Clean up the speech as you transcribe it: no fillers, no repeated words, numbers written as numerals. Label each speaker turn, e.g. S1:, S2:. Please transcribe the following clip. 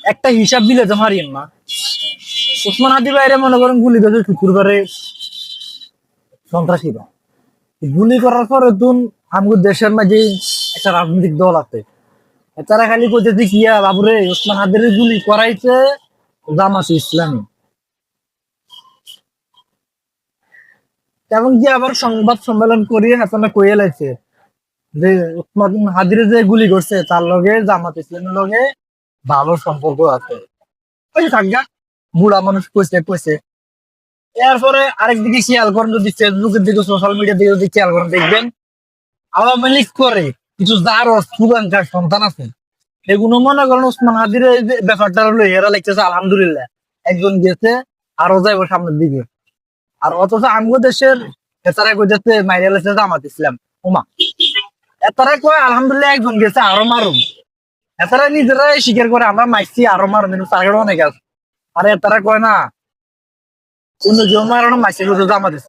S1: একটা হিসাব দিলে তো মারিয়েন না। ওসমান হাদি বাইরে মনে করেন গুলি করে শুক্রবারে সন্ত্রাসীরা গুলি করার পরে তুন আমাদের দেশের মাঝে একটা রাজনৈতিক দল আছে, তারা খালি কইতেছে কিয়া বাবুরে ওসমান হাদির গুলি করাইছে জামাতে ইসলামী। এবং কি আবার সংবাদ সম্মেলন করিয়ে হাসানে কইয়ে লাইছে যে ওসমান হাদিরে যে গুলি করছে তার লগে জামাত ইসলামের লগে ভালো সম্পর্ক আছে। ওই থাকা বুড়া মানুষ কইছে কইছে। এরপরে আরেকদিকে খেয়াল করেন, যদি ফেসবুকের দিকে সোশ্যাল মিডিয়ার দিকে যদি খেয়াল করেন দেখবেন আওয়ামী লীগ করে কিছু যার শুভাঙ্কার সন্তান আছে এগুলো মনে করেন ওসমান হাদির এই যে ব্যাপারটা হলো এরা লিখতেছে আলহামদুলিল্লাহ একজন গেছে আরো যাইবো সামনের দিকে। আর অথচ আমগো দেশের এতারা কইতেছে মাইরে লেছে জামাত ইসলাম। ওমা, এতারা কয় আলহামদুলিল্লাহ একজন গেছে আরো মারুম, এতারা নিজেরাই স্বীকার করে আমরা মাইছি আরো মারুম, কিন্তু টার্গেট অনেক আছে। আর এতারা কয় না অন্য কেউ মারানো মাইছে জামাত ইসলাম।